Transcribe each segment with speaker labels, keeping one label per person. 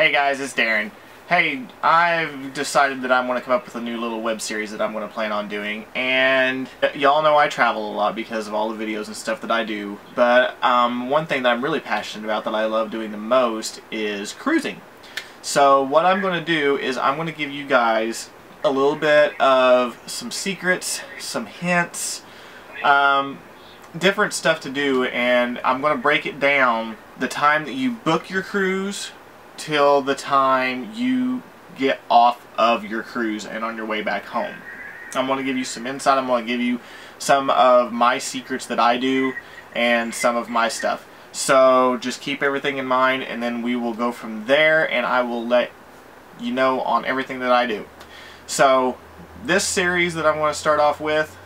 Speaker 1: Hey guys, it's Darren. Hey, I've decided that I want to come up with a new little web series that I'm going to plan on doing, and y'all know I travel a lot because of all the videos and stuff that I do, but one thing that I'm really passionate about that I love doing the most is cruising. So what I'm going to do is I'm going to give you guys a little bit of some secrets, some hints, different stuff to do, and I'm going to break it down the time that you book your cruise till the time you get off of your cruise and on your way back home. I'm going to give you some insight. I'm going to give you some of my secrets that I do and some of my stuff. So just keep everything in mind, and then we will go from there, and I will let you know on everything that I do. So this series that I'm going to start off with,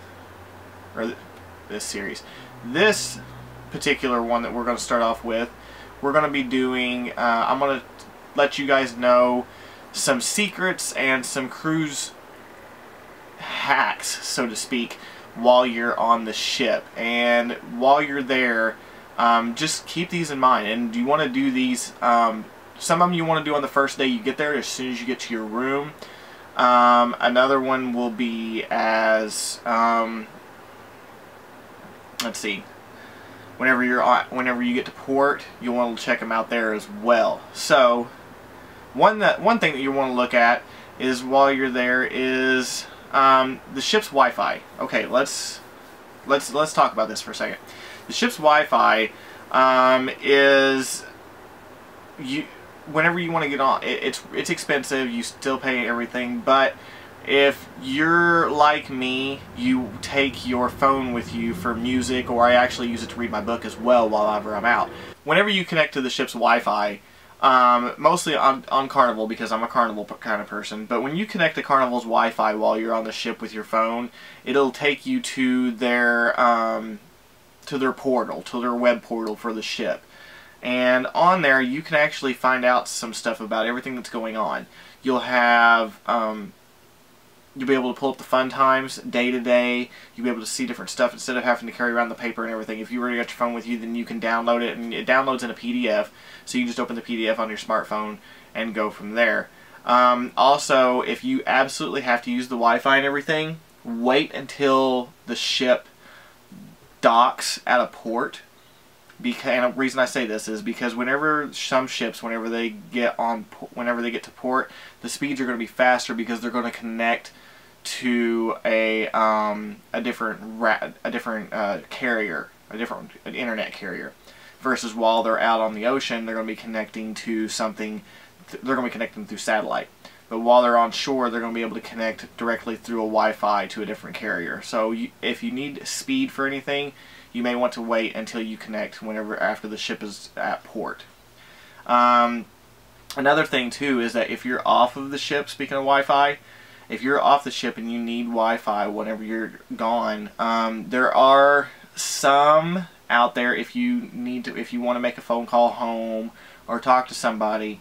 Speaker 1: or this particular one that we're going to start off with, we're going to be doing, I'm going to let you guys know some secrets and some cruise hacks, so to speak, while you're on the ship. And while you're there, just keep these in mind. And you want to do these, some of them you want to do on the first day you get there, as soon as you get to your room. Another one will be as, let's see, whenever you get to port, you want to check them out there as well. So one thing that you want to look at is while you're there is the ship's Wi-Fi. Okay, let's talk about this for a second. The ship's Wi-Fi is, whenever you want to get on, it's expensive. You still pay everything, but if you're like me, you take your phone with you for music, or I actually use it to read my book as well while I'm out. Whenever you connect to the ship's Wi-Fi, mostly on Carnival, because I'm a Carnival kind of person, but when you connect to Carnival's Wi-Fi while you're on the ship with your phone, it'll take you to their portal, to their web portal for the ship. And on there, you can actually find out some stuff about everything that's going on. You'll have, you'll be able to pull up the fun times day to day. You'll be able to see different stuff instead of having to carry around the paper and everything. If you already got your phone with you, then you can download it, and it downloads in a PDF. So you can just open the PDF on your smartphone and go from there. Also, if you absolutely have to use the Wi-Fi and everything, wait until the ship docks at a port. And the reason I say this is because whenever some ships, whenever they get to port, the speeds are going to be faster because they're going to connect to a different carrier, an internet carrier, versus while they're out on the ocean, they're going to be connecting to something. They're going to be connecting through satellite. But while they're on shore, they're going to be able to connect directly through a Wi-Fi to a different carrier. So if you need speed for anything, you may want to wait until you connect after the ship is at port. Another thing too is that if you're off of the ship, speaking of Wi-Fi, if you're off the ship and you need Wi-Fi whenever you're gone, there are some out there if you want to make a phone call home or talk to somebody.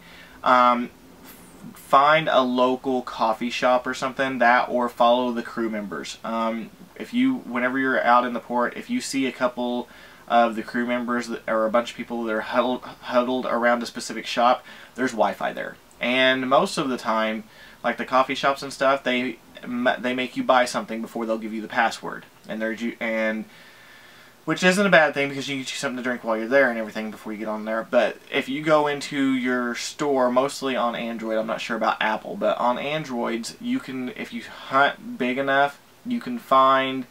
Speaker 1: Find a local coffee shop or something, or follow the crew members. Whenever you're out in the port, if you see a couple of the crew members or a bunch of people that are huddled around a specific shop, there's Wi-Fi there. And most of the time, like the coffee shops and stuff, they make you buy something before they'll give you the password, which isn't a bad thing because you can get you something to drink while you're there and everything before you get on there. But if you go into your store, mostly on Android, I'm not sure about Apple, but on Androids, you can, if you hunt big enough, you can find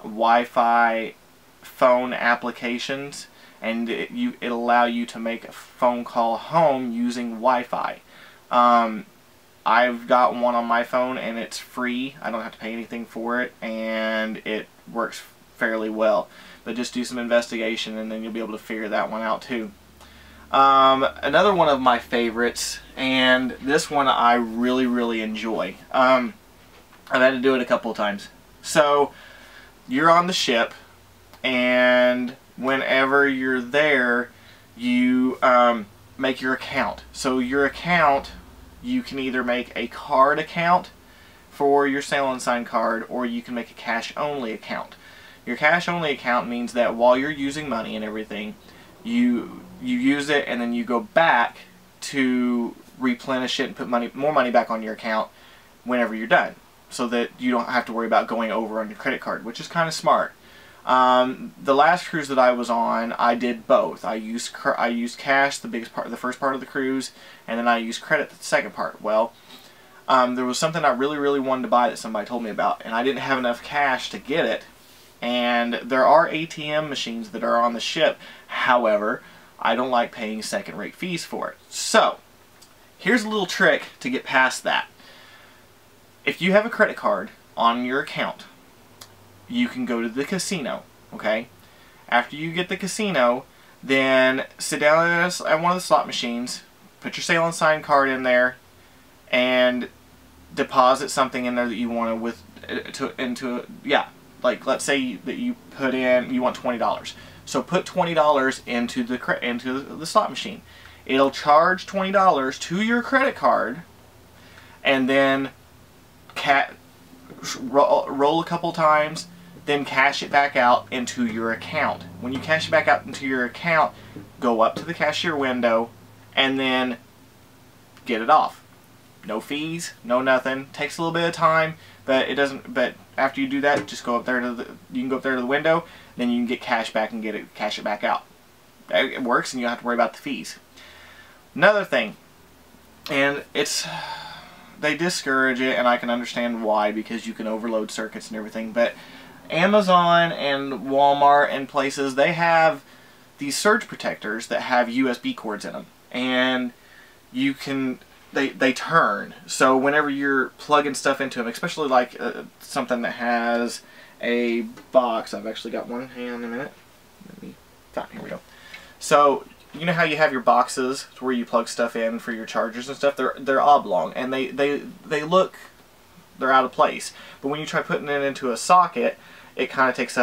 Speaker 1: Wi-Fi phone applications, and it'll allow you to make a phone call home using Wi-Fi. I've got one on my phone, and it's free. I don't have to pay anything for it, and it works fairly well. But just do some investigation, and then you'll be able to figure that one out too. Another one of my favorites, and this one I really, really enjoy. I've had to do it a couple of times. So you're on the ship, and whenever you're there, you make your account. So your account, you can either make a card account for your Sail and Sign card, or you can make a cash only account. Your cash only account means that while you're using money and everything, you use it, and then you go back to replenish it and put more money back on your account whenever you're done, so that you don't have to worry about going over on your credit card, which is kind of smart. The last cruise that I was on, I did both. I used cash the first part of the cruise, and then I used credit the second part. Well, there was something I really wanted to buy that somebody told me about, and I didn't have enough cash to get it. And there are ATM machines that are on the ship. However, I don't like paying second-rate fees for it. So, here's a little trick to get past that. If you have a credit card on your account, you can go to the casino, okay? After you get the casino, then sit down at one of the slot machines, put your Sail and Sign card in there, and deposit something in there that you want like let's say that you put in, you want $20. So put $20 into the slot machine. It'll charge $20 to your credit card, and then roll a couple times, then cash it back out into your account. When you cash it back out into your account, go up to the cashier window and then get it off. No fees, no nothing. Takes a little bit of time, but it doesn't. But after you do that, just go up there to you can go up there to the window, then you can get cash back and cash it back out. It works, and you don't have to worry about the fees. Another thing, and they discourage it, and I can understand why, because you can overload circuits and everything, but Amazon and Walmart and places, they have these surge protectors that have USB cords in them, and you can they turn. So whenever you're plugging stuff into them, especially like something that has a box, I've actually got one. Hang on a minute. Here we go. So you know how you have your boxes where you plug stuff in for your chargers and stuff? They're oblong, and they look, they're out of place. But when you try putting it into a socket, it kind of takes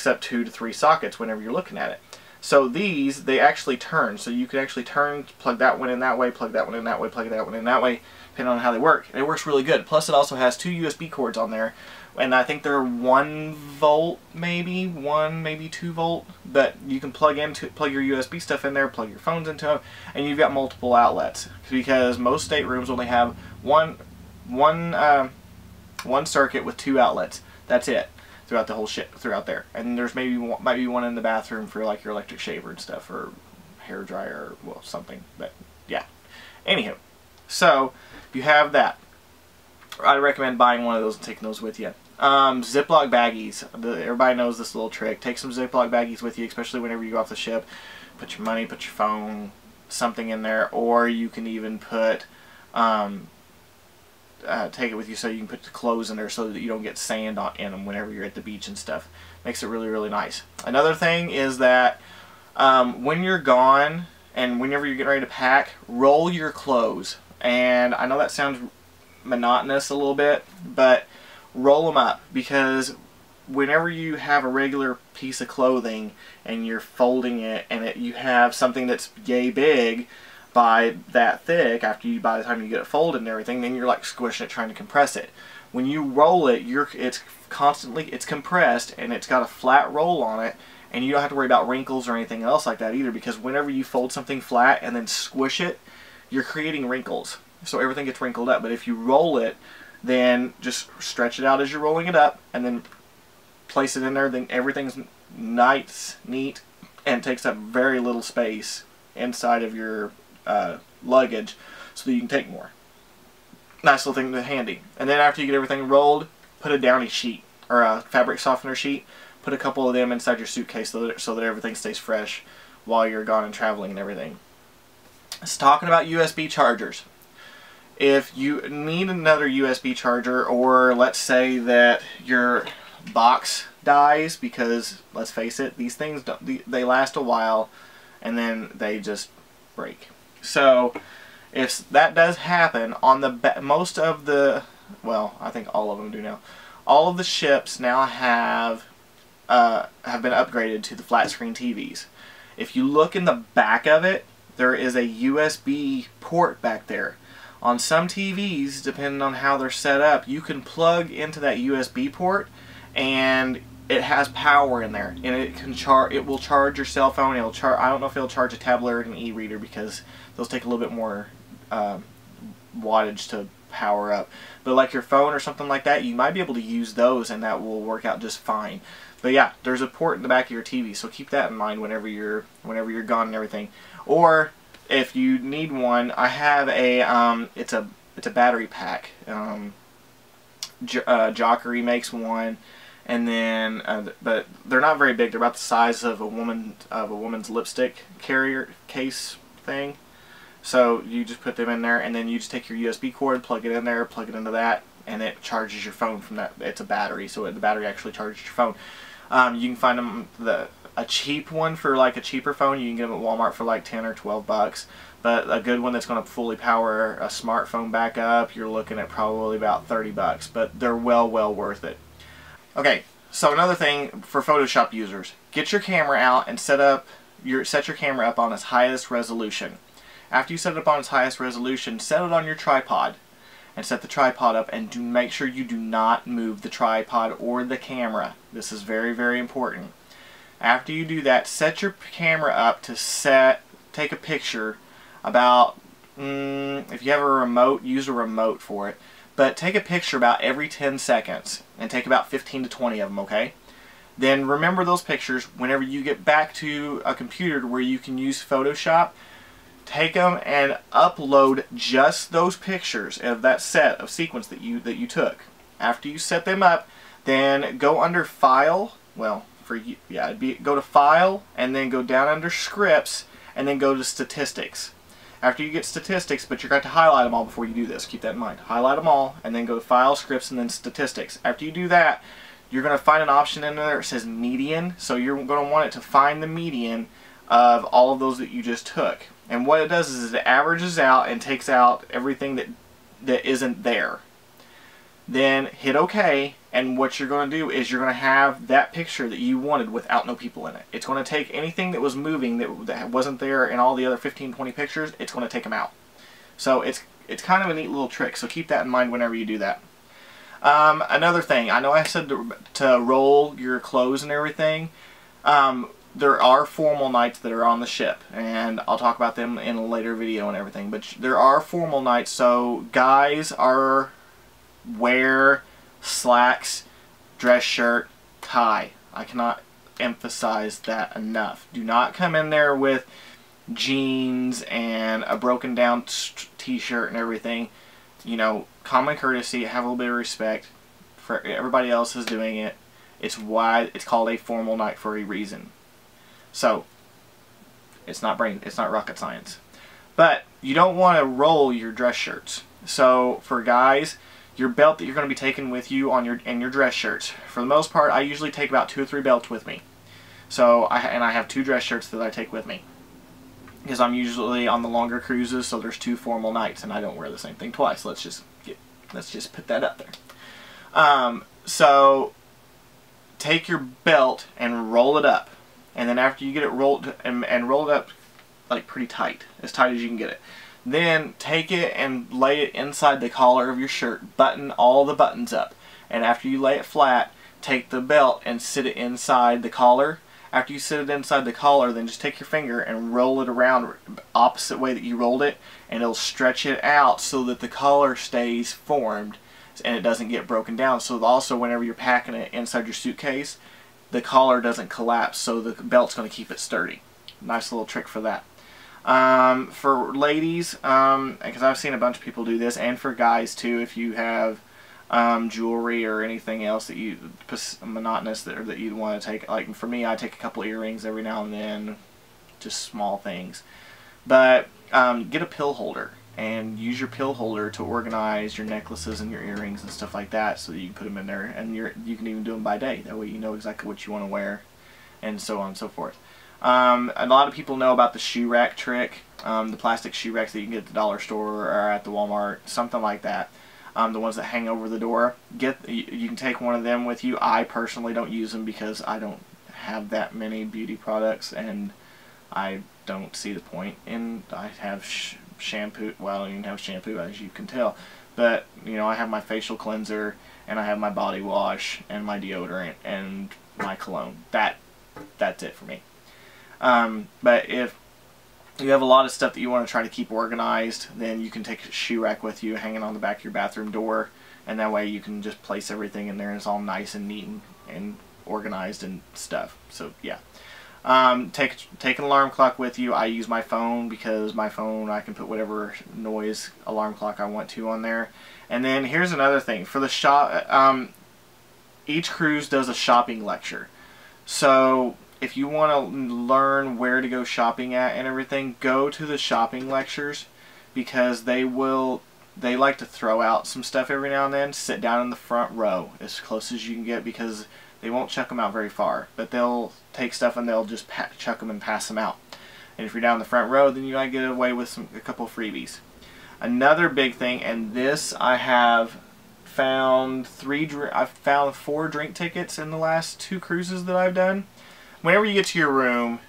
Speaker 1: up 2 to 3 sockets whenever you're looking at it. So these, they actually turn. So you can actually plug that one in that way, plug that one in that way, plug that one in that way, depending on how they work. And it works really good. Plus it also has 2 USB cords on there, and I think they're 1 volt, maybe 2 volt. But you can plug your USB stuff in there, plug your phones into them, and you've got multiple outlets. Because most staterooms only have one circuit with 2 outlets. That's it throughout the whole ship, throughout there. And there's might be one in the bathroom for like your electric shaver and stuff, or hair dryer, or well, something. But yeah. Anywho, so if you have that, I recommend buying one of those and taking those with you. Ziploc baggies. Everybody knows this little trick. Take some Ziploc baggies with you, especially whenever you go off the ship. Put your money, put your phone, something in there, or you can even put take it with you so you can put the clothes in there so that you don't get sand in them whenever you're at the beach and stuff. Makes it really nice. Another thing is that when you're gone and whenever you're getting ready to pack, roll your clothes. And I know that sounds monotonous a little bit, but roll them up, because whenever you have a regular piece of clothing and you're folding it and you have something that's yay big by that thick, by the time you get it folded and everything, then you're like squishing it, trying to compress it. When you roll it, it's compressed, and it's got a flat roll on it, and you don't have to worry about wrinkles or anything else like that either, because whenever you fold something flat and then squish it, you're creating wrinkles. So everything gets wrinkled up. But if you roll it, then just stretch it out as you're rolling it up, and then place it in there, then everything's nice, neat, and takes up very little space inside of your luggage, so that you can take more. Nice little thing to handy. And then after you get everything rolled, put a Downy sheet or a fabric softener sheet. Put a couple of them inside your suitcase so that everything stays fresh while you're gone and traveling and everything. It's talking about USB chargers. If you need another USB charger, or let's say that your box dies, because let's face it, these things they last a while and then they just break. So if that does happen on most of the, well, I think all of them do now. All of the ships now have been upgraded to the flat screen TVs. If you look in the back of it, there is a USB port back there. On some TVs, depending on how they're set up, you can plug into that USB port, and it has power in there, and it will charge your cell phone. I don't know if it'll charge a tablet or an e-reader, because those take a little bit more wattage to power up. But like your phone or something like that, you might be able to use those and that will work out just fine. But yeah, there's a port in the back of your TV, so keep that in mind whenever you're gone and everything. Or if you need one, I have a it's a battery pack. Jockery makes one, and then but they're not very big. They're about the size of a woman's lipstick carrier case thing. So you just put them in there, and then you just take your USB cord, plug it in there, plug it into that, and it charges your phone from that. It's a battery, so the battery actually charges your phone. You can find them a cheap one for like a cheaper phone. You can get them at Walmart for like 10 or 12 bucks. But a good one that's going to fully power a smartphone back up, you're looking at probably about 30 bucks. But they're well worth it. Okay, so another thing for Photoshop users, get your camera out and set your camera up on its highest resolution. After you set it up on its highest resolution, set it on your tripod. And set the tripod up, and make sure you do not move the tripod or the camera. This is very important. After you do that, set your camera up to take a picture about, if you have a remote, use a remote for it. But take a picture about every 10 seconds, and take about 15 to 20 of them, okay? Then remember those pictures whenever you get back to a computer where you can use Photoshop. Take them and upload just those pictures of that set of sequence that you took. After you set them up, then go under File. Well, go to File, and then go down under Scripts, and then go to Statistics. After you get Statistics, but you're going to highlight them all before you do this. Keep that in mind. Highlight them all, and then go to File, Scripts, and then Statistics. After you do that, you're going to find an option in there that says Median. So you're going to want it to find the median of all of those that you just took. And what it does is it averages out and takes out everything that isn't there. Then hit OK, and what you're going to do is you're going to have that picture that you wanted without no people in it. It's going to take anything that was moving that wasn't there in all the other 15-20 pictures, it's going to take them out. So it's kind of a neat little trick, so keep that in mind whenever you do that. Another thing, I know I said to roll your clothes and everything. There are formal nights that are on the ship, and I'll talk about them in a later video and everything, but there are formal nights, so guys wear slacks, dress shirt, tie. I cannot emphasize that enough. Do not come in there with jeans and a broken down t-shirt and everything. You know, common courtesy, have a little bit of respect for everybody else is doing it. It's called a formal night for a reason. So, it's not rocket science. But you don't want to roll your dress shirts. So, for guys, your belt that you're going to be taking with you in your dress shirts. For the most part, I usually take about 2 or 3 belts with me. So, I have 2 dress shirts that I take with me. Because I'm usually on the longer cruises, so there's 2 formal nights, and I don't wear the same thing twice. Let's just put that up there. So, take your belt and roll it up. And then after you get it rolled and roll it up like pretty tight as you can get it, then take it and lay it inside the collar of your shirt, button all the buttons up, and after you lay it flat, take the belt and sit it inside the collar. After you sit it inside the collar, then just take your finger and roll it around opposite way that you rolled it, and it'll stretch it out so that the collar stays formed and it doesn't get broken down. So also whenever you're packing it inside your suitcase, the collar doesn't collapse, so the belt's going to keep it sturdy. Nice little trick for that. For ladies, because I've seen a bunch of people do this, and for guys too, if you have jewelry or anything else that monotonous that you'd want to take. Like for me, I take a couple earrings every now and then, just small things. But get a pill holder and use your pill holder to organize your necklaces and your earrings and stuff like that, so that you can put them in there, and you can even do them by day. That way you know exactly what you want to wear, and so on and so forth. A lot of people know about the shoe rack trick, the plastic shoe racks that you can get at the dollar store or at the Walmart, something like that. The ones that hang over the door. You can take one of them with you. I personally don't use them because I don't have that many beauty products, and I don't see the point in. I have shampoo. Well, I don't even have shampoo, as you can tell, but you know, I have my facial cleanser, and I have my body wash and my deodorant and my cologne. That's it for me. But if you have a lot of stuff that you want to try to keep organized, then you can take a shoe rack with you hanging on the back of your bathroom door, and that way you can just place everything in there and it's all nice and neat and organized and stuff. So yeah. Take an alarm clock with you. I use my phone because my phone, I can put whatever noise alarm clock I want to on there. And then here's another thing. For the shop, each cruise does a shopping lecture. So if you want to learn where to go shopping at and everything, go to the shopping lectures, because they like to throw out some stuff every now and then. Sit down in the front row as close as you can get, because they won't chuck them out very far, but they'll take stuff and they'll just chuck them and pass them out. And if you're down the front row, then you might get away with a couple freebies. Another big thing, and this I have found I've found 4 drink tickets in the last 2 cruises that I've done. Whenever you get to your room,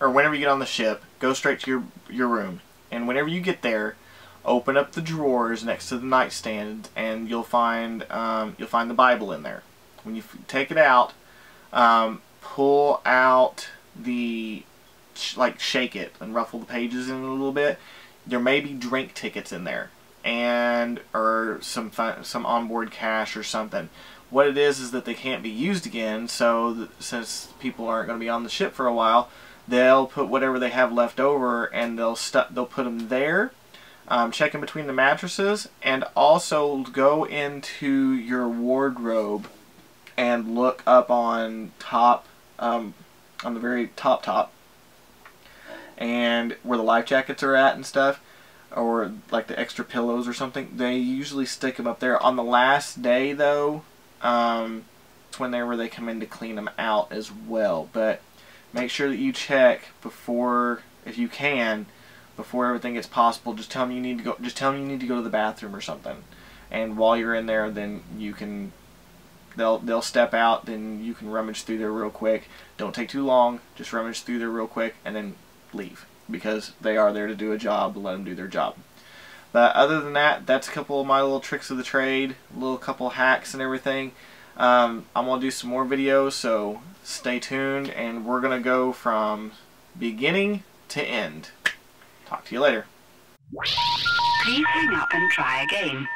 Speaker 1: or whenever you get on the ship, go straight to your room, and whenever you get there, open up the drawers next to the nightstand, and you'll find the Bible in there. When you take it out, pull out shake it and ruffle the pages in a little bit. There may be drink tickets in there, or some onboard cash or something. What it is that they can't be used again, so since people aren't going to be on the ship for a while, they'll put whatever they have left over and they'll put them there. Check in between the mattresses, and also go into your wardrobe and look up on top, on the very top, and where the life jackets are at and stuff, or like the extra pillows or something. They usually stick them up there. On the last day though, whenever they come in to clean them out as well. But make sure that you check before, if you can, before everything gets possible. Just tell them you need to go. Just tell them you need to go to the bathroom or something. And while you're in there, then you can. They'll step out. Then you can rummage through there real quick. Don't take too long. Just rummage through there real quick and then leave, because they are there to do a job. Let them do their job. But other than that, that's a couple of my little tricks of the trade, couple hacks and everything. I'm gonna do some more videos, so stay tuned, and we're gonna go from beginning to end. Talk to you later.
Speaker 2: Please hang up and try again.